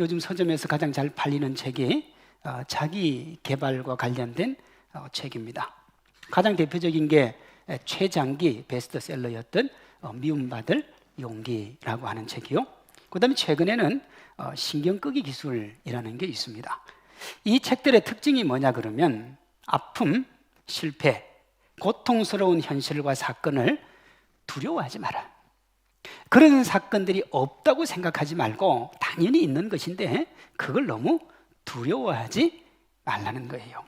요즘 서점에서 가장 잘 팔리는 책이 자기 개발과 관련된 책입니다. 가장 대표적인 게 최장기 베스트셀러였던 미움받을 용기라고 하는 책이요. 그 다음에 최근에는 신경끄기 기술이라는 게 있습니다. 이 책들의 특징이 뭐냐 그러면 아픔, 실패, 고통스러운 현실과 사건을 두려워하지 마라. 그런 사건들이 없다고 생각하지 말고 당연히 있는 것인데 그걸 너무 두려워하지 말라는 거예요.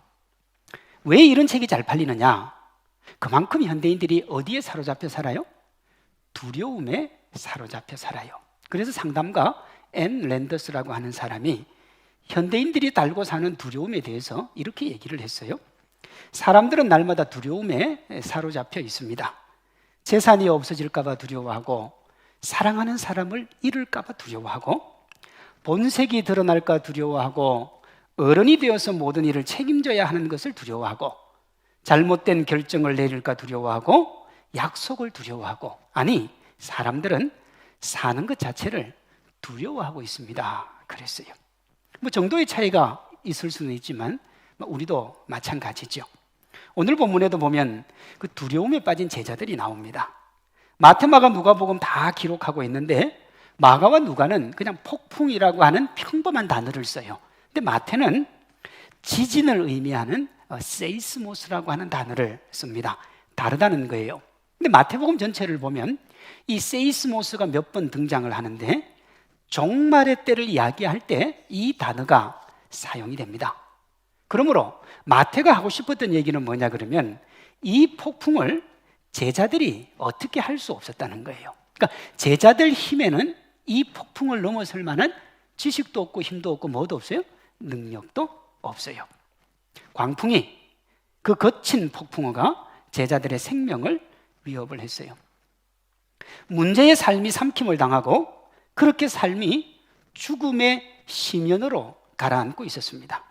왜 이런 책이 잘 팔리느냐? 그만큼 현대인들이 어디에 사로잡혀 살아요? 두려움에 사로잡혀 살아요. 그래서 상담가 앤 랜더스라고 하는 사람이 현대인들이 달고 사는 두려움에 대해서 이렇게 얘기를 했어요. 사람들은 날마다 두려움에 사로잡혀 있습니다. 재산이 없어질까 봐 두려워하고, 사랑하는 사람을 잃을까 봐 두려워하고, 본색이 드러날까 두려워하고, 어른이 되어서 모든 일을 책임져야 하는 것을 두려워하고, 잘못된 결정을 내릴까 두려워하고, 약속을 두려워하고, 아니 사람들은 사는 것 자체를 두려워하고 있습니다. 그랬어요. 뭐 정도의 차이가 있을 수는 있지만 우리도 마찬가지죠. 오늘 본문에도 보면 그 두려움에 빠진 제자들이 나옵니다. 마태, 마가, 누가복음 다 기록하고 있는데 마가와 누가는 그냥 폭풍이라고 하는 평범한 단어를 써요. 근데 마태는 지진을 의미하는 세이스모스라고 하는 단어를 씁니다. 다르다는 거예요. 근데 마태복음 전체를 보면 이 세이스모스가 몇 번 등장을 하는데 종말의 때를 이야기할 때 이 단어가 사용이 됩니다. 그러므로 마태가 하고 싶었던 얘기는 뭐냐 그러면 이 폭풍을 제자들이 어떻게 할 수 없었다는 거예요. 그러니까 제자들 힘에는 이 폭풍을 넘어설 만한 지식도 없고 힘도 없고 뭐도 없어요? 능력도 없어요. 광풍이, 그 거친 폭풍우가 제자들의 생명을 위협을 했어요. 문제의 삶이 삼킴을 당하고 그렇게 삶이 죽음의 심연으로 가라앉고 있었습니다.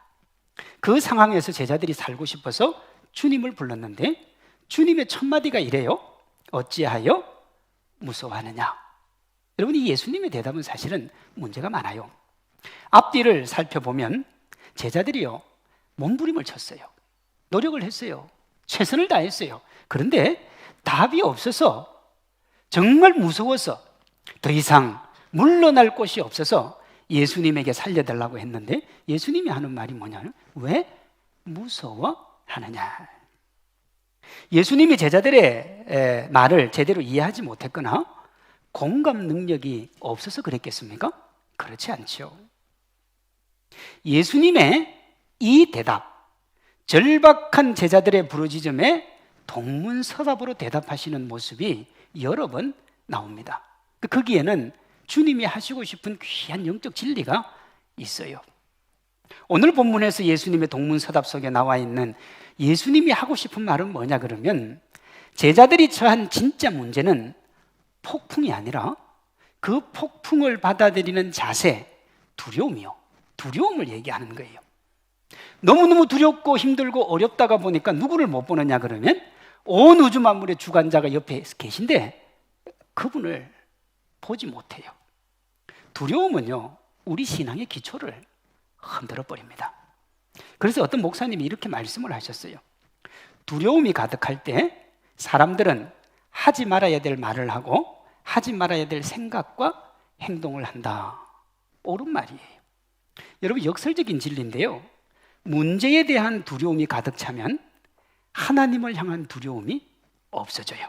그 상황에서 제자들이 살고 싶어서 주님을 불렀는데 주님의 첫 마디가 이래요. 어찌하여 무서워하느냐? 여러분, 이 예수님의 대답은 사실은 문제가 많아요. 앞뒤를 살펴보면 제자들이요, 몸부림을 쳤어요. 노력을 했어요. 최선을 다했어요. 그런데 답이 없어서, 정말 무서워서 더 이상 물러날 곳이 없어서 예수님에게 살려달라고 했는데 예수님이 하는 말이 뭐냐면 왜 무서워하느냐? 예수님이 제자들의 말을 제대로 이해하지 못했거나 공감 능력이 없어서 그랬겠습니까? 그렇지 않죠. 예수님의 이 대답, 절박한 제자들의 부르짖음에 동문서답으로 대답하시는 모습이 여러 번 나옵니다. 거기에는 주님이 하시고 싶은 귀한 영적 진리가 있어요. 오늘 본문에서 예수님의 동문서답 속에 나와 있는 예수님이 하고 싶은 말은 뭐냐 그러면 제자들이 처한 진짜 문제는 폭풍이 아니라 그 폭풍을 받아들이는 자세, 두려움이요. 두려움을 얘기하는 거예요. 너무너무 두렵고 힘들고 어렵다가 보니까 누구를 못 보느냐 그러면 온 우주 만물의 주관자가 옆에 계신데 그분을 보지 못해요. 두려움은요, 우리 신앙의 기초를 흔들어 버립니다. 그래서 어떤 목사님이 이렇게 말씀을 하셨어요. 두려움이 가득할 때 사람들은 하지 말아야 될 말을 하고 하지 말아야 될 생각과 행동을 한다. 옳은 말이에요. 여러분, 역설적인 진리인데요, 문제에 대한 두려움이 가득 차면 하나님을 향한 두려움이 없어져요.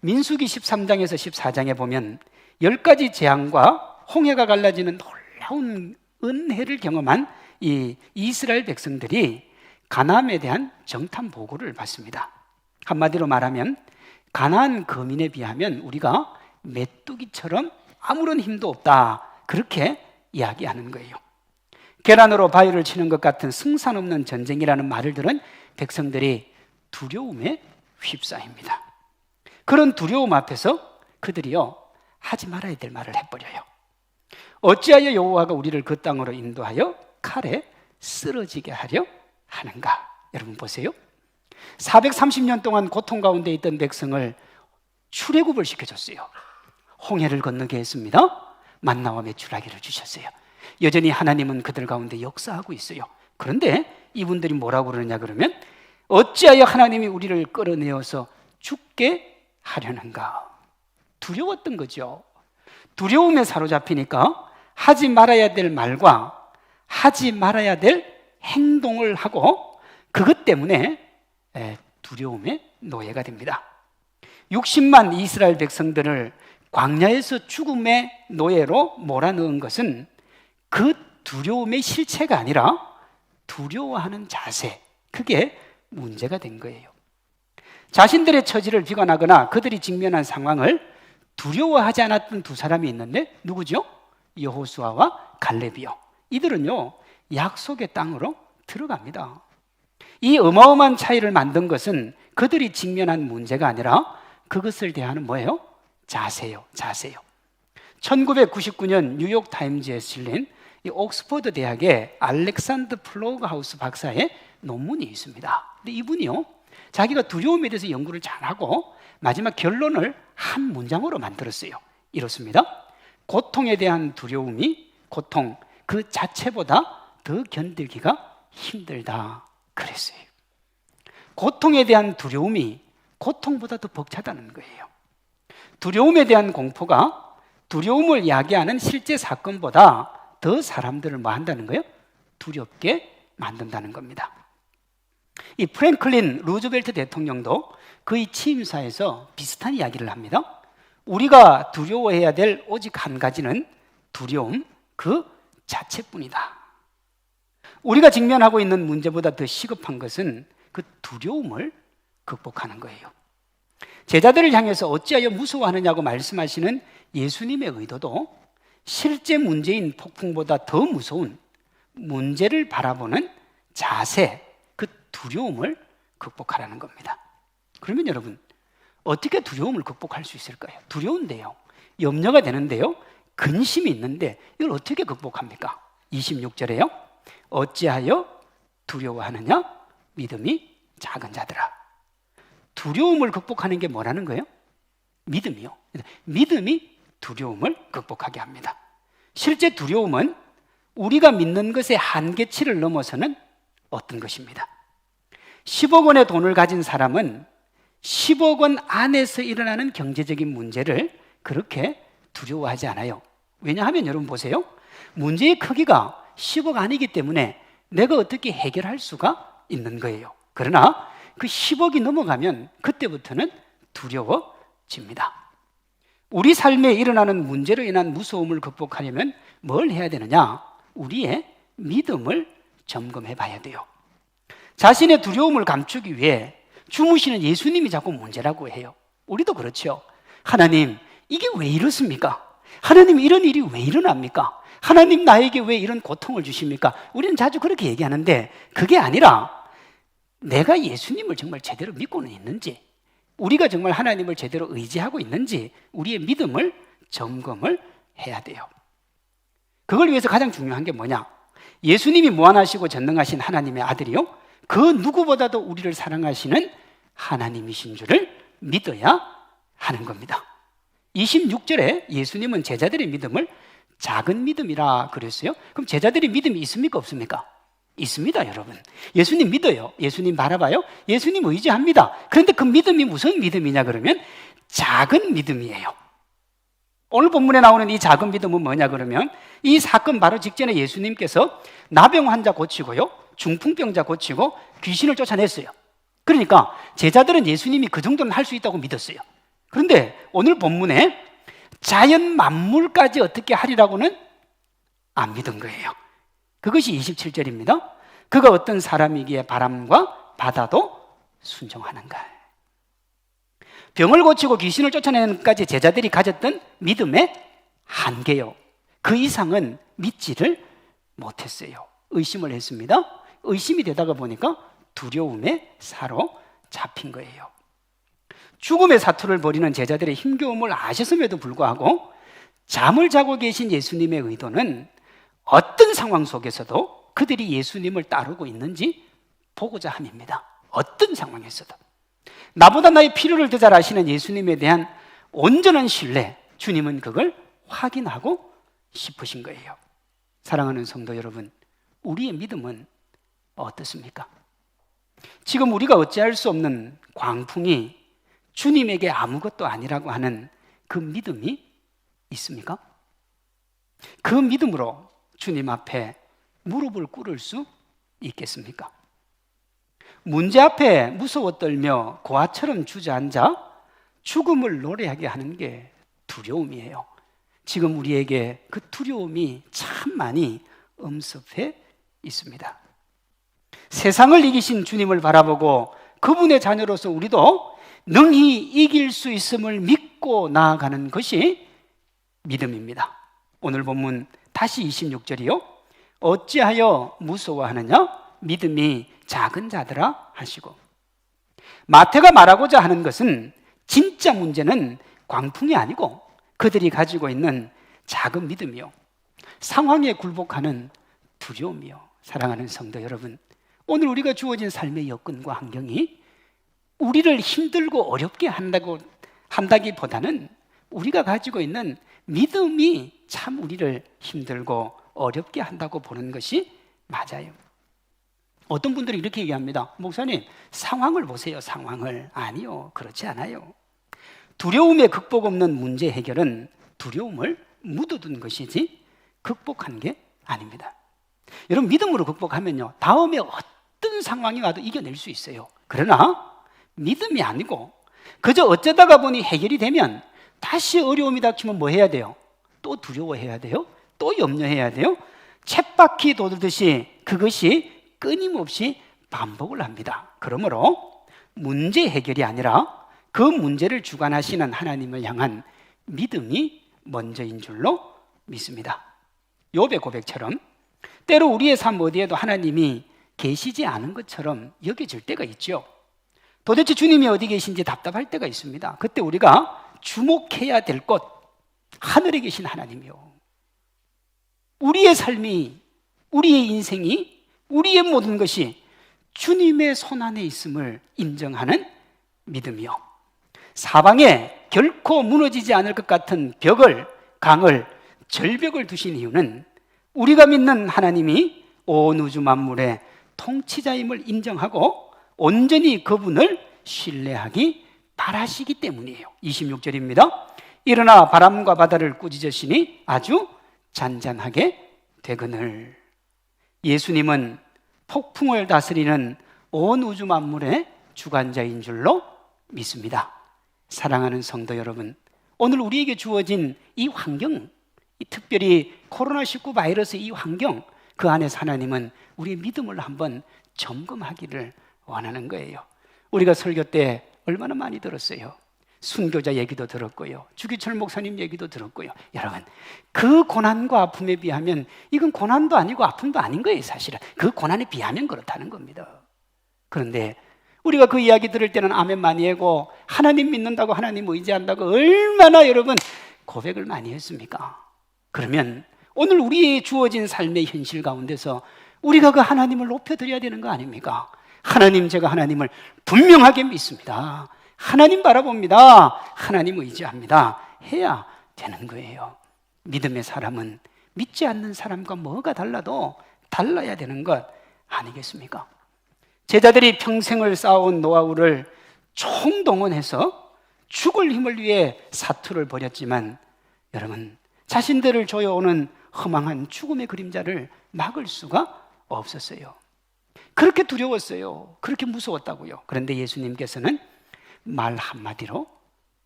민수기 13장에서 14장에 보면 10가지 재앙과 홍해가 갈라지는 놀라운 은혜를 경험한 이 이스라엘 백성들이 가나안에 대한 정탐 보고를 받습니다. 한마디로 말하면 가나안 거민에 비하면 우리가 메뚜기처럼 아무런 힘도 없다, 그렇게 이야기하는 거예요. 계란으로 바위를 치는 것 같은 승산 없는 전쟁이라는 말을 들은 백성들이 두려움에 휩싸입니다. 그런 두려움 앞에서 그들이요, 하지 말아야 될 말을 해버려요. 어찌하여 여호와가 우리를 그 땅으로 인도하여 칼에 쓰러지게 하려 하는가? 여러분 보세요. 430년 동안 고통 가운데 있던 백성을 출애굽을 시켜줬어요. 홍해를 건너게 했습니다. 만나와 메추라기를 주셨어요. 여전히 하나님은 그들 가운데 역사하고 있어요. 그런데 이분들이 뭐라고 그러느냐 그러면 어찌하여 하나님이 우리를 끌어내어서 죽게 하려는가? 두려웠던 거죠. 두려움에 사로잡히니까 하지 말아야 될 말과 하지 말아야 될 행동을 하고 그것 때문에 두려움의 노예가 됩니다. 60만 이스라엘 백성들을 광야에서 죽음의 노예로 몰아넣은 것은 그 두려움의 실체가 아니라 두려워하는 자세, 그게 문제가 된 거예요. 자신들의 처지를 비관하거나 그들이 직면한 상황을 두려워하지 않았던 두 사람이 있는데 누구죠? 여호수아와 갈렙이요. 이들은요 약속의 땅으로 들어갑니다. 이 어마어마한 차이를 만든 것은 그들이 직면한 문제가 아니라 그것을 대하는 뭐예요? 자세요. 1999년 뉴욕 타임즈에 실린 이 옥스퍼드 대학의 알렉산드 플로그하우스 박사의 논문이 있습니다. 근데 이분이요 자기가 두려움에 대해서 연구를 잘하고 마지막 결론을 한 문장으로 만들었어요. 이렇습니다. 고통에 대한 두려움이 고통 그 자체보다 더 견디기가 힘들다 그랬어요. 고통에 대한 두려움이 고통보다 더 벅차다는 거예요. 두려움에 대한 공포가 두려움을 야기하는 실제 사건보다 더 사람들을 뭐 한다는 거예요? 두렵게 만든다는 겁니다. 이 프랭클린 루즈벨트 대통령도 그의 취임사에서 비슷한 이야기를 합니다. 우리가 두려워해야 될 오직 한 가지는 두려움 그 자체뿐이다. 우리가 직면하고 있는 문제보다 더 시급한 것은 그 두려움을 극복하는 거예요. 제자들을 향해서 어찌하여 무서워하느냐고 말씀하시는 예수님의 의도도 실제 문제인 폭풍보다 더 무서운 문제를 바라보는 자세, 그 두려움을 극복하라는 겁니다. 그러면 여러분 어떻게 두려움을 극복할 수 있을까요? 두려운데요, 염려가 되는데요, 근심이 있는데 이걸 어떻게 극복합니까? 26절에요 어찌하여 두려워하느냐? 믿음이 작은 자들아. 두려움을 극복하는 게 뭐라는 거예요? 믿음이요. 믿음이 두려움을 극복하게 합니다. 실제 두려움은 우리가 믿는 것의 한계치를 넘어서는 어떤 것입니다. 10억 원의 돈을 가진 사람은 10억 원 안에서 일어나는 경제적인 문제를 그렇게 두려워하지 않아요. 왜냐하면 여러분 보세요. 문제의 크기가 10억 아니기 때문에 내가 어떻게 해결할 수가 있는 거예요. 그러나 그 10억이 넘어가면 그때부터는 두려워집니다. 우리 삶에 일어나는 문제로 인한 무서움을 극복하려면 뭘 해야 되느냐? 우리의 믿음을 점검해 봐야 돼요. 자신의 두려움을 감추기 위해 주무시는 예수님이 자꾸 문제라고 해요. 우리도 그렇죠. 하나님, 이게 왜 이렇습니까? 하나님, 이런 일이 왜 일어납니까? 하나님, 나에게 왜 이런 고통을 주십니까? 우리는 자주 그렇게 얘기하는데 그게 아니라 내가 예수님을 정말 제대로 믿고는 있는지, 우리가 정말 하나님을 제대로 의지하고 있는지 우리의 믿음을 점검을 해야 돼요. 그걸 위해서 가장 중요한 게 뭐냐? 예수님이 무한하시고 전능하신 하나님의 아들이요, 그 누구보다도 우리를 사랑하시는 하나님이신 줄을 믿어야 하는 겁니다. 26절에 예수님은 제자들의 믿음을 작은 믿음이라 그랬어요. 그럼 제자들의 믿음이 있습니까 없습니까? 있습니다. 여러분, 예수님 믿어요. 예수님 바라봐요. 예수님 의지합니다. 그런데 그 믿음이 무슨 믿음이냐 그러면 작은 믿음이에요. 오늘 본문에 나오는 이 작은 믿음은 뭐냐 그러면 이 사건 바로 직전에 예수님께서 나병 환자 고치고요, 중풍병자 고치고 귀신을 쫓아냈어요. 그러니까 제자들은 예수님이 그 정도는 할 수 있다고 믿었어요. 그런데 오늘 본문에 자연 만물까지 어떻게 하리라고는 안 믿은 거예요. 그것이 27절입니다. 그가 어떤 사람이기에 바람과 바다도 순종하는가. 병을 고치고 귀신을 쫓아내는 것까지 제자들이 가졌던 믿음의 한계요, 그 이상은 믿지를 못했어요. 의심을 했습니다. 의심이 되다가 보니까 두려움에 사로잡힌 거예요. 죽음의 사투를 벌이는 제자들의 힘겨움을 아셨음에도 불구하고 잠을 자고 계신 예수님의 의도는 어떤 상황 속에서도 그들이 예수님을 따르고 있는지 보고자 함입니다. 어떤 상황에서도 나보다 나의 필요를 더 잘 아시는 예수님에 대한 온전한 신뢰, 주님은 그걸 확인하고 싶으신 거예요. 사랑하는 성도 여러분, 우리의 믿음은 어떻습니까? 지금 우리가 어찌할 수 없는 광풍이 주님에게 아무것도 아니라고 하는 그 믿음이 있습니까? 그 믿음으로 주님 앞에 무릎을 꿇을 수 있겠습니까? 문제 앞에 무서워 떨며 고아처럼 주저앉아 죽음을 노래하게 하는 게 두려움이에요. 지금 우리에게 그 두려움이 참 많이 엄습해 있습니다. 세상을 이기신 주님을 바라보고 그분의 자녀로서 우리도 능히 이길 수 있음을 믿고 나아가는 것이 믿음입니다. 오늘 본문 다시 26절이요. 어찌하여 무서워하느냐? 믿음이 작은 자들아 하시고. 마태가 말하고자 하는 것은 진짜 문제는 광풍이 아니고 그들이 가지고 있는 작은 믿음이요, 상황에 굴복하는 두려움이요. 사랑하는 성도 여러분, 오늘 우리가 주어진 삶의 여건과 환경이 우리를 힘들고 어렵게 한다기보다는 우리가 가지고 있는 믿음이 참 우리를 힘들고 어렵게 한다고 보는 것이 맞아요. 어떤 분들이 이렇게 얘기합니다. 목사님, 상황을 보세요. 상황을. 아니요, 그렇지 않아요. 두려움의 극복 없는 문제 해결은 두려움을 묻어둔 것이지 극복한 게 아닙니다. 여러분, 믿음으로 극복하면요, 다음에 어떤 상황이 와도 이겨낼 수 있어요. 그러나 믿음이 아니고 그저 어쩌다가 보니 해결이 되면 다시 어려움이 닥치면 뭐 해야 돼요? 또 두려워해야 돼요? 또 염려해야 돼요? 쳇바퀴 돌듯이 그것이 끊임없이 반복을 합니다. 그러므로 문제 해결이 아니라 그 문제를 주관하시는 하나님을 향한 믿음이 먼저인 줄로 믿습니다. 욥의 고백처럼 때로 우리의 삶 어디에도 하나님이 계시지 않은 것처럼 여겨질 때가 있죠. 도대체 주님이 어디 계신지 답답할 때가 있습니다. 그때 우리가 주목해야 될 것, 하늘에 계신 하나님이요, 우리의 삶이, 우리의 인생이, 우리의 모든 것이 주님의 손 안에 있음을 인정하는 믿음이요, 사방에 결코 무너지지 않을 것 같은 벽을, 강을, 절벽을 두신 이유는 우리가 믿는 하나님이 온 우주 만물의 통치자임을 인정하고 온전히 그분을 신뢰하기 바라시기 때문이에요. 26절입니다. 일어나 바람과 바다를 꾸짖으시니 아주 잔잔하게 되거늘. 예수님은 폭풍을 다스리는 온 우주 만물의 주관자인 줄로 믿습니다. 사랑하는 성도 여러분, 오늘 우리에게 주어진 이 환경, 특별히 코로나19 바이러스 이 환경, 그 안에서 하나님은 우리의 믿음을 한번 점검하기를 원하는 거예요. 우리가 설교 때 얼마나 많이 들었어요. 순교자 얘기도 들었고요, 주기철 목사님 얘기도 들었고요. 여러분, 그 고난과 아픔에 비하면 이건 고난도 아니고 아픔도 아닌 거예요. 사실은 그 고난에 비하면 그렇다는 겁니다. 그런데 우리가 그 이야기 들을 때는 아멘 많이 하고 하나님 믿는다고, 하나님 의지한다고 얼마나 여러분 고백을 많이 했습니까? 그러면 오늘 우리의 주어진 삶의 현실 가운데서 우리가 그 하나님을 높여드려야 되는 거 아닙니까? 하나님, 제가 하나님을 분명하게 믿습니다, 하나님 바라봅니다, 하나님 의지합니다 해야 되는 거예요. 믿음의 사람은 믿지 않는 사람과 뭐가 달라도 달라야 되는 것 아니겠습니까? 제자들이 평생을 쌓아온 노하우를 총동원해서 죽을 힘을 위해 사투를 벌였지만 여러분, 자신들을 조여오는 허망한 죽음의 그림자를 막을 수가 없었어요. 그렇게 두려웠어요. 그렇게 무서웠다고요. 그런데 예수님께서는 말 한마디로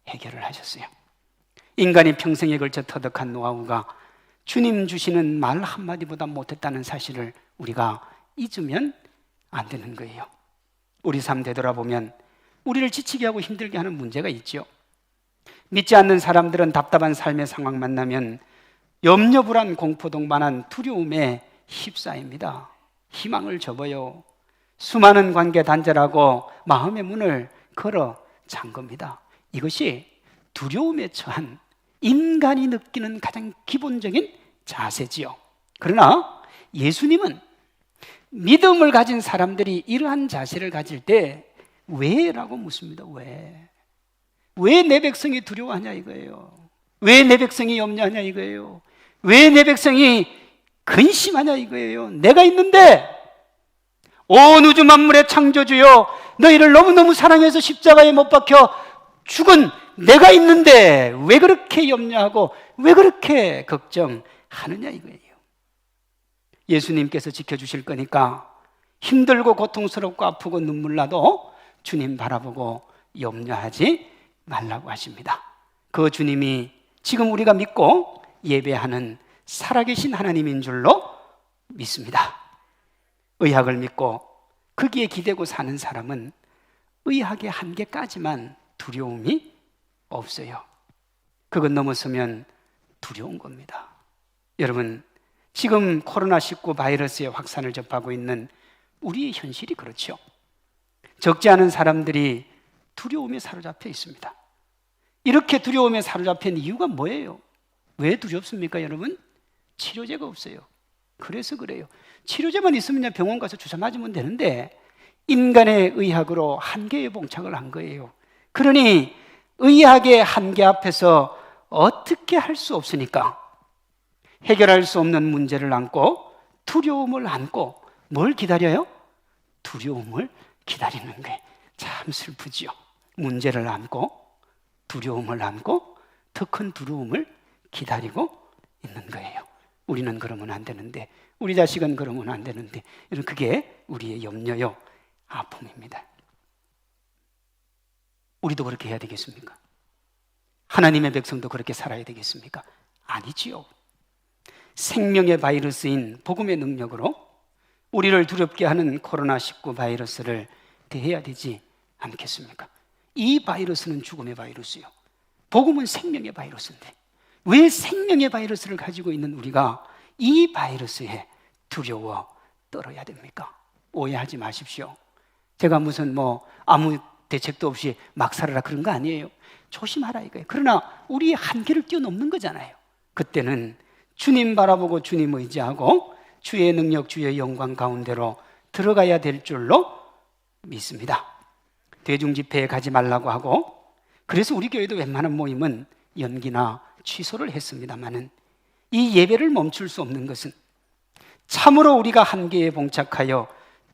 해결을 하셨어요. 인간이 평생에 걸쳐 터득한 노하우가 주님 주시는 말 한마디보다 못했다는 사실을 우리가 잊으면 안 되는 거예요. 우리 삶 되돌아보면 우리를 지치게 하고 힘들게 하는 문제가 있죠. 믿지 않는 사람들은 답답한 삶의 상황 만나면 염려, 불안, 공포, 동반한 두려움에 휩싸입니다. 희망을 접어요. 수많은 관계 단절하고 마음의 문을 걸어 잠깁니다. 이것이 두려움에 처한 인간이 느끼는 가장 기본적인 자세지요. 그러나 예수님은 믿음을 가진 사람들이 이러한 자세를 가질 때 왜? 라고 묻습니다. 왜? 왜 내 백성이 두려워하냐 이거예요. 왜 내 백성이 염려하냐 이거예요. 왜 내 백성이 근심하냐 이거예요. 내가 있는데, 온 우주 만물의 창조주여, 너희를 너무너무 사랑해서 십자가에 못 박혀 죽은 내가 있는데 왜 그렇게 염려하고 왜 그렇게 걱정하느냐 이거예요. 예수님께서 지켜주실 거니까 힘들고 고통스럽고 아프고 눈물 나도 주님 바라보고 염려하지 말라고 하십니다. 그 주님이 지금 우리가 믿고 예배하는 살아계신 하나님인 줄로 믿습니다. 의학을 믿고 거기에 기대고 사는 사람은 의학의 한계까지만 두려움이 없어요. 그건 넘어서면 두려운 겁니다. 여러분, 지금 코로나19 바이러스의 확산을 접하고 있는 우리의 현실이 그렇죠. 적지 않은 사람들이 두려움에 사로잡혀 있습니다. 이렇게 두려움에 사로잡힌 이유가 뭐예요? 왜 두렵습니까, 여러분? 치료제가 없어요. 그래서 그래요. 치료제만 있으면 병원 가서 주사 맞으면 되는데 인간의 의학으로 한계에 봉착을 한 거예요. 그러니 의학의 한계 앞에서 어떻게 할 수 없으니까 해결할 수 없는 문제를 안고 두려움을 안고 뭘 기다려요? 두려움을 기다리는 게 참 슬프지요. 문제를 안고 두려움을 안고 더 큰 두려움을 기다리고 있는 거예요. 우리는 그러면 안 되는데, 우리 자식은 그러면 안 되는데, 그게 우리의 염려요, 아픔입니다. 우리도 그렇게 해야 되겠습니까? 하나님의 백성도 그렇게 살아야 되겠습니까? 아니지요. 생명의 바이러스인 복음의 능력으로 우리를 두렵게 하는 코로나19 바이러스를 대해야 되지 않겠습니까? 이 바이러스는 죽음의 바이러스요, 복음은 생명의 바이러스인데 왜 생명의 바이러스를 가지고 있는 우리가 이 바이러스에 두려워 떨어야 됩니까? 오해하지 마십시오. 제가 무슨 아무 대책도 없이 막 살아라 그런 거 아니에요. 조심하라 이거예요. 그러나 우리의 한계를 뛰어넘는 거잖아요. 그때는 주님 바라보고 주님 의지하고 주의 능력, 주의 영광 가운데로 들어가야 될 줄로 믿습니다. 대중집회에 가지 말라고 하고, 그래서 우리 교회도 웬만한 모임은 연기나 취소를 했습니다마는 이 예배를 멈출 수 없는 것은 참으로 우리가 한계에 봉착하여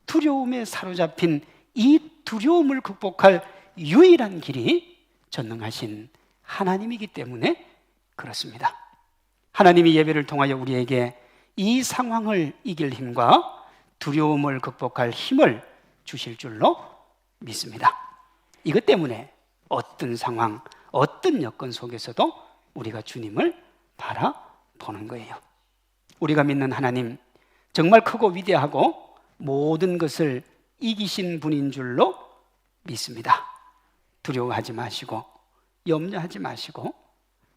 두려움에 사로잡힌 이 두려움을 극복할 유일한 길이 전능하신 하나님이기 때문에 그렇습니다. 하나님이 예배를 통하여 우리에게 이 상황을 이길 힘과 두려움을 극복할 힘을 주실 줄로 믿습니다. 이것 때문에 어떤 상황, 어떤 여건 속에서도 우리가 주님을 바라보는 거예요. 우리가 믿는 하나님, 정말 크고 위대하고 모든 것을 이기신 분인 줄로 믿습니다. 두려워하지 마시고 염려하지 마시고,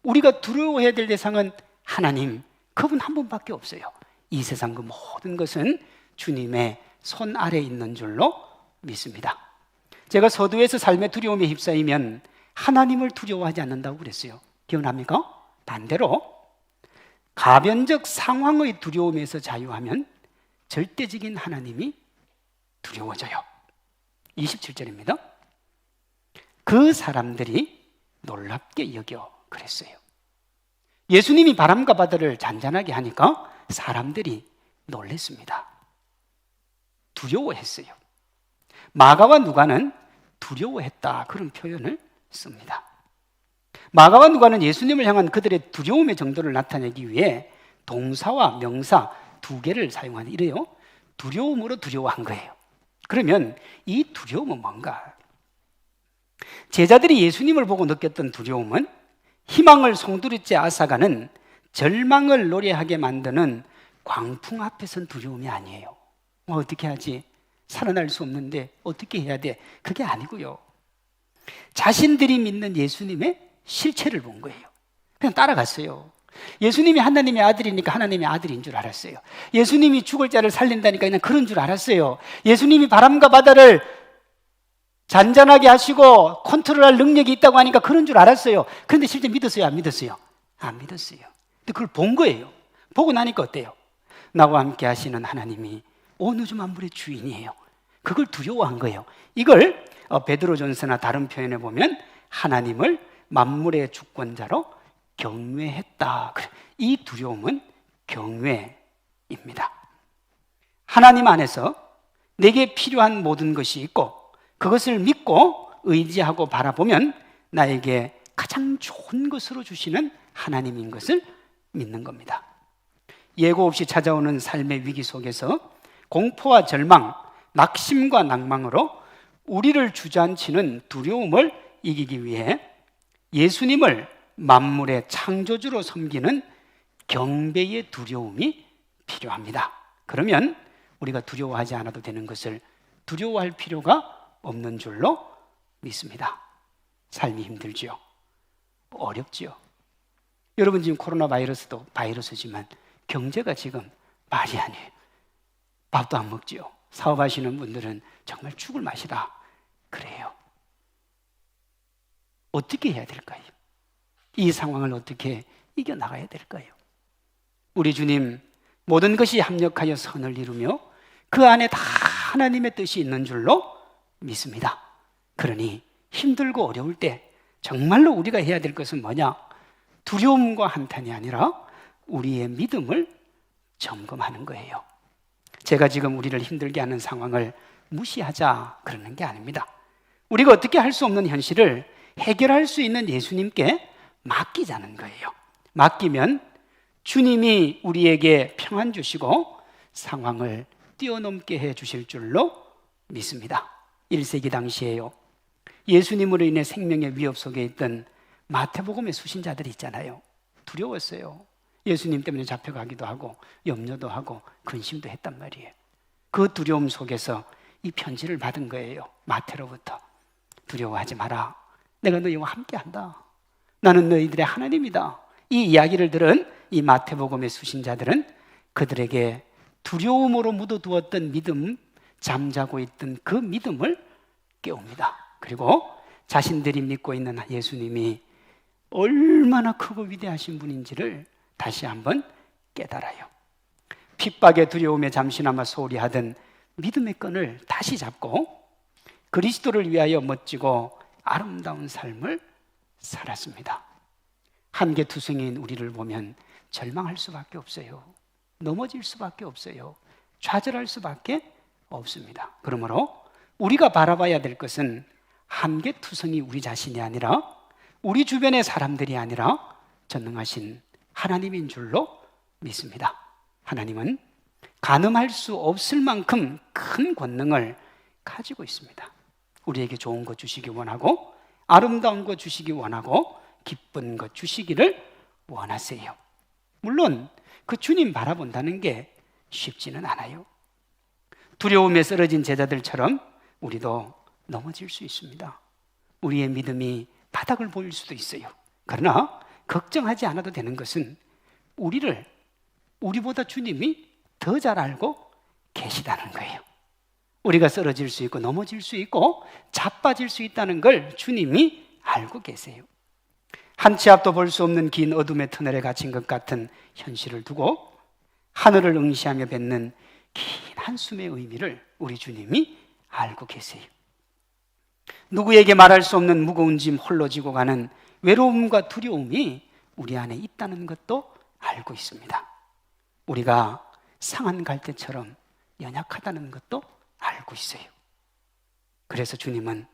우리가 두려워해야 될 대상은 하나님, 그분 한 분밖에 없어요. 이 세상 그 모든 것은 주님의 손 아래에 있는 줄로 믿습니다. 제가 서두에서 삶의 두려움에 휩싸이면 하나님을 두려워하지 않는다고 그랬어요. 기억납니까? 반대로 가변적 상황의 두려움에서 자유하면 절대적인 하나님이 두려워져요. 27절입니다. 그 사람들이 놀랍게 여겨 그랬어요. 예수님이 바람과 바다를 잔잔하게 하니까 사람들이 놀랐습니다. 두려워했어요. 마가와 누가는 두려워했다, 그런 표현을 씁니다. 마가와 누가는 예수님을 향한 그들의 두려움의 정도를 나타내기 위해 동사와 명사 두 개를 사용하는, 이래요. 두려움으로 두려워한 거예요. 그러면 이 두려움은 뭔가? 제자들이 예수님을 보고 느꼈던 두려움은 희망을 송두리째 앗아가는 절망을 노래하게 만드는 광풍 앞에 선 두려움이 아니에요. 어떻게 하지? 살아날 수 없는데 어떻게 해야 돼? 그게 아니고요. 자신들이 믿는 예수님의 실체를 본 거예요. 그냥 따라갔어요. 예수님이 하나님의 아들이니까 하나님의 아들인 줄 알았어요. 예수님이 죽을 자를 살린다니까 그냥 그런 줄 알았어요. 예수님이 바람과 바다를 잔잔하게 하시고 컨트롤할 능력이 있다고 하니까 그런 줄 알았어요. 그런데 실제 믿었어요? 안 믿었어요? 안 믿었어요. 근데 그걸 본 거예요. 보고 나니까 어때요? 나와 함께 하시는 하나님이 온 우주 만물의 주인이에요. 그걸 두려워한 거예요. 이걸 베드로전서나 다른 표현에 보면 하나님을 만물의 주권자로 경외했다. 이 두려움은 경외인 입니다. 하나님 안에서 내게 필요한 모든 것이 있고 그것을 믿고 의지하고 바라보면 나에게 가장 좋은 것으로 주시는 하나님인 것을 믿는 겁니다. 예고 없이 찾아오는 삶의 위기 속에서 공포와 절망, 낙심과 낭망으로 우리를 주저앉히는 두려움을 이기기 위해 예수님을 만물의 창조주로 섬기는 경배의 두려움이 필요합니다. 그러면 우리가 두려워하지 않아도 되는 것을 두려워할 필요가 없는 줄로 믿습니다. 삶이 힘들지요. 어렵지요. 여러분 지금 코로나 바이러스도 바이러스지만 경제가 지금 말이 아니에요. 밥도 안 먹지요. 사업하시는 분들은 정말 죽을 맛이다. 그래요. 어떻게 해야 될까요? 이 상황을 어떻게 이겨나가야 될까요? 우리 주님 모든 것이 합력하여 선을 이루며 그 안에 다 하나님의 뜻이 있는 줄로 믿습니다. 그러니 힘들고 어려울 때 정말로 우리가 해야 될 것은 뭐냐? 두려움과 한탄이 아니라 우리의 믿음을 점검하는 거예요. 제가 지금 우리를 힘들게 하는 상황을 무시하자 그러는 게 아닙니다. 우리가 어떻게 할 수 없는 현실을 해결할 수 있는 예수님께 맡기자는 거예요. 맡기면 주님이 우리에게 평안 주시고 상황을 뛰어넘게 해 주실 줄로 믿습니다. 1세기 당시에요. 예수님으로 인해 생명의 위협 속에 있던 마태복음의 수신자들이 있잖아요. 두려웠어요. 예수님 때문에 잡혀가기도 하고 염려도 하고 근심도 했단 말이에요. 그 두려움 속에서 이 편지를 받은 거예요. 마태로부터. 두려워하지 마라. 내가 너희와 함께한다. 나는 너희들의 하나님이다. 이 이야기를 들은 이 마태복음의 수신자들은 그들에게 두려움으로 묻어두었던 믿음, 잠자고 있던 그 믿음을 깨웁니다. 그리고 자신들이 믿고 있는 예수님이 얼마나 크고 위대하신 분인지를 다시 한번 깨달아요. 핍박의 두려움에 잠시나마 소홀히 하던 믿음의 끈을 다시 잡고 그리스도를 위하여 멋지고 아름다운 삶을 살았습니다. 한계투성이인 우리를 보면 절망할 수밖에 없어요. 넘어질 수밖에 없어요. 좌절할 수밖에 없습니다. 그러므로 우리가 바라봐야 될 것은 한계투성이 우리 자신이 아니라 우리 주변의 사람들이 아니라 전능하신 하나님인 줄로 믿습니다. 하나님은 가늠할 수 없을 만큼 큰 권능을 가지고 있습니다. 우리에게 좋은 것 주시기 원하고 아름다운 것 주시기 원하고 기쁜 것 주시기를 원하세요. 물론 그 주님 바라본다는 게 쉽지는 않아요. 두려움에 쓰러진 제자들처럼 우리도 넘어질 수 있습니다. 우리의 믿음이 바닥을 보일 수도 있어요. 그러나 걱정하지 않아도 되는 것은 우리보다 주님이 더 잘 알고 계시다는 거예요. 우리가 쓰러질 수 있고 넘어질 수 있고 자빠질 수 있다는 걸 주님이 알고 계세요. 한 치 앞도 볼 수 없는 긴 어둠의 터널에 갇힌 것 같은 현실을 두고 하늘을 응시하며 뱉는 긴 한숨의 의미를 우리 주님이 알고 계세요. 누구에게 말할 수 없는 무거운 짐 홀로 지고 가는 외로움과 두려움이 우리 안에 있다는 것도 알고 있습니다. 우리가 상한 갈대처럼 연약하다는 것도 알고 있어요. 그래서 주님은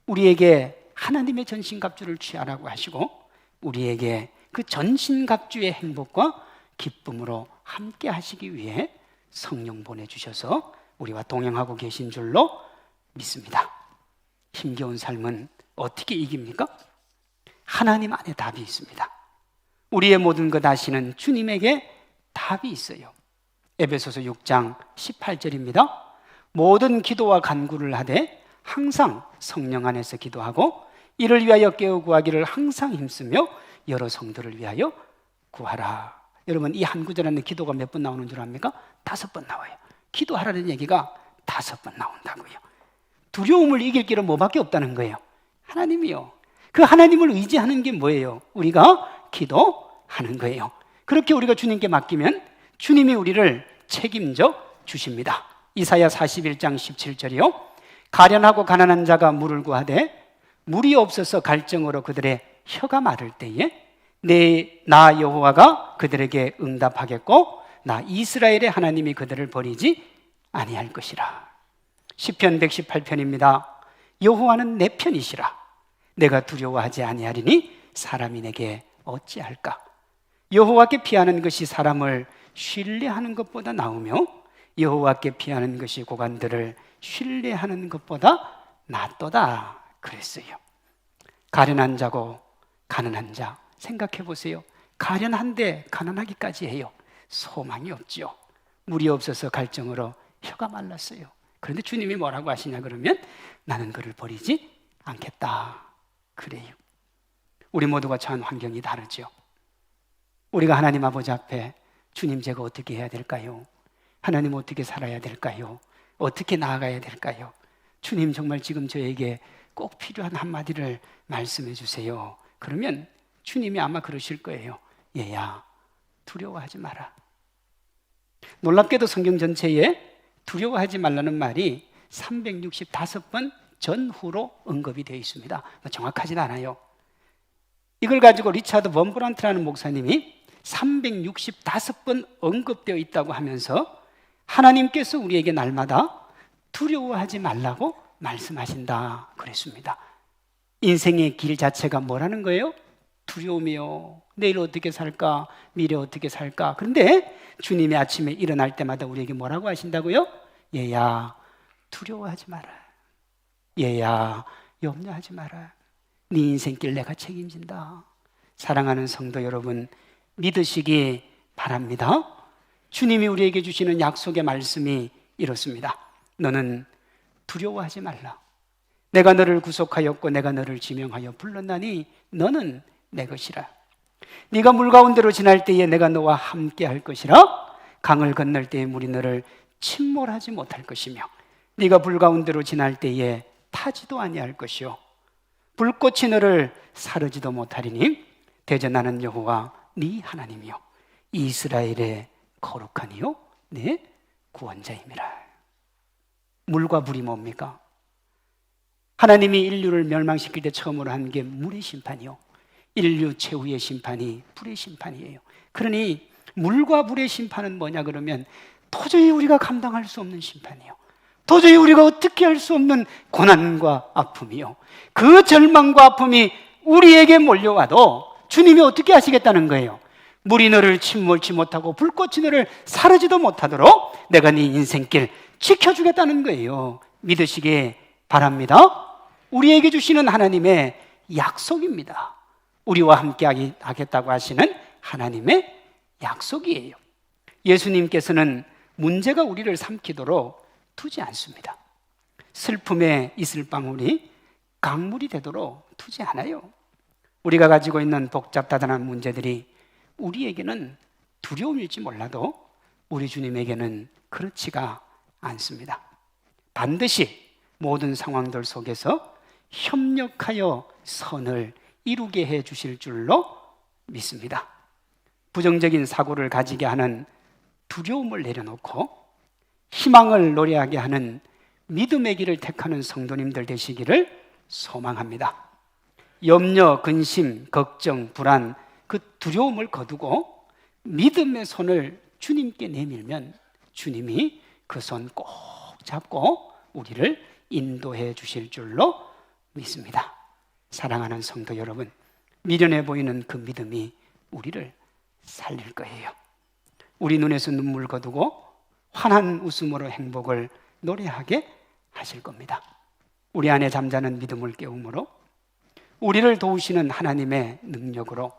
우리에게 하나님의 전신갑주를 취하라고 하시고 우리에게 그 전신갑주의 행복과 기쁨으로 함께 하시기 위해 성령 보내주셔서 우리와 동행하고 계신 줄로 믿습니다. 힘겨운 삶은 어떻게 이깁니까? 하나님 안에 답이 있습니다. 우리의 모든 것 아시는 주님에게 답이 있어요. 에베소서 6장 18절입니다. 모든 기도와 간구를 하되 항상 성령 안에서 기도하고 이를 위하여 깨어 구하기를 항상 힘쓰며 여러 성도를 위하여 구하라. 여러분 이 한 구절 안에 기도가 몇 번 나오는 줄 압니까? 5번 나와요. 기도하라는 얘기가 5번 나온다고요. 두려움을 이길 길은 뭐밖에 없다는 거예요. 하나님이요. 그 하나님을 의지하는 게 뭐예요? 우리가 기도하는 거예요. 그렇게 우리가 주님께 맡기면 주님이 우리를 책임져 주십니다. 이사야 41장 17절이요. 가련하고 가난한 자가 물을 구하되 물이 없어서 갈증으로 그들의 혀가 마를 때에 나 여호와가 그들에게 응답하겠고 나 이스라엘의 하나님이 그들을 버리지 아니할 것이라. 시편 118편입니다. 여호와는 내 편이시라. 내가 두려워하지 아니하리니 사람이 내게 어찌할까. 여호와께 피하는 것이 사람을 신뢰하는 것보다 나으며 여호와께 피하는 것이 고관들을 신뢰하는 것보다 낫도다 그랬어요. 가련한 자고 가난한 자 생각해 보세요. 가련한데 가난하기까지 해요. 소망이 없지요. 물이 없어서 갈증으로 혀가 말랐어요. 그런데 주님이 뭐라고 하시냐 그러면 나는 그를 버리지 않겠다 그래요. 우리 모두가 처한 환경이 다르죠. 우리가 하나님 아버지 앞에 주님 제가 어떻게 해야 될까요? 하나님 어떻게 살아야 될까요? 어떻게 나아가야 될까요? 주님 정말 지금 저에게 꼭 필요한 한마디를 말씀해 주세요. 그러면 주님이 아마 그러실 거예요. 얘야 두려워하지 마라. 놀랍게도 성경 전체에 두려워하지 말라는 말이 365번 전후로 언급이 되어 있습니다. 정확하진 않아요. 이걸 가지고 리차드 범브란트라는 목사님이 365번 언급되어 있다고 하면서 하나님께서 우리에게 날마다 두려워하지 말라고 말씀하신다 그랬습니다. 인생의 길 자체가 뭐라는 거예요? 두려움이요. 내일 어떻게 살까? 미래 어떻게 살까? 그런데 주님이 아침에 일어날 때마다 우리에게 뭐라고 하신다고요? 얘야 두려워하지 마라. 얘야 염려하지 마라. 네 인생길 내가 책임진다. 사랑하는 성도 여러분, 믿으시기 바랍니다. 주님이 우리에게 주시는 약속의 말씀이 이렇습니다. 너는 두려워하지 말라. 내가 너를 구속하였고 내가 너를 지명하여 불렀나니 너는 내 것이라. 네가 물 가운데로 지날 때에 내가 너와 함께 할 것이라. 강을 건널 때에 물이 너를 침몰하지 못할 것이며 네가 불 가운데로 지날 때에 타지도 아니할 것이요 불꽃이 너를 사르지도 못하리니 대저 나는 여호와 네 하나님이요 이스라엘의 거룩하니요 네 구원자임이라. 물과 불이 뭡니까? 하나님이 인류를 멸망시킬 때 처음으로 한 게 물의 심판이요 인류 최후의 심판이 불의 심판이에요. 그러니 물과 불의 심판은 뭐냐 그러면 도저히 우리가 감당할 수 없는 심판이요 도저히 우리가 어떻게 할 수 없는 고난과 아픔이요 그 절망과 아픔이 우리에게 몰려와도 주님이 어떻게 하시겠다는 거예요? 물이 너를 침몰치 못하고 불꽃이 너를 사르지도 못하도록 내가 네 인생길 지켜주겠다는 거예요. 믿으시기 바랍니다. 우리에게 주시는 하나님의 약속입니다. 우리와 함께 하겠다고 하시는 하나님의 약속이에요. 예수님께서는 문제가 우리를 삼키도록 두지 않습니다. 슬픔의 이슬방울이 강물이 되도록 두지 않아요. 우리가 가지고 있는 복잡다단한 문제들이 우리에게는 두려움일지 몰라도 우리 주님에게는 그렇지가 않습니다. 반드시 모든 상황들 속에서 협력하여 선을 이루게 해 주실 줄로 믿습니다. 부정적인 사고를 가지게 하는 두려움을 내려놓고 희망을 노래하게 하는 믿음의 길을 택하는 성도님들 되시기를 소망합니다. 염려, 근심, 걱정, 불안, 그 두려움을 거두고 믿음의 손을 주님께 내밀면 주님이 그 손 꼭 잡고 우리를 인도해 주실 줄로 믿습니다. 사랑하는 성도 여러분, 미련해 보이는 그 믿음이 우리를 살릴 거예요. 우리 눈에서 눈물 거두고 환한 웃음으로 행복을 노래하게 하실 겁니다. 우리 안에 잠자는 믿음을 깨움으로 우리를 도우시는 하나님의 능력으로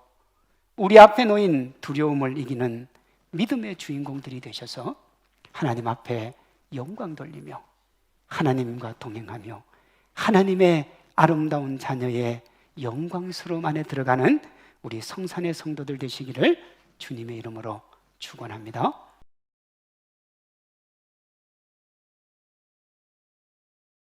우리 앞에 놓인 두려움을 이기는 믿음의 주인공들이 되셔서 하나님 앞에 영광 돌리며 하나님과 동행하며 하나님의 아름다운 자녀의 영광스러움 안에 들어가는 우리 성산의 성도들 되시기를 주님의 이름으로 축원합니다.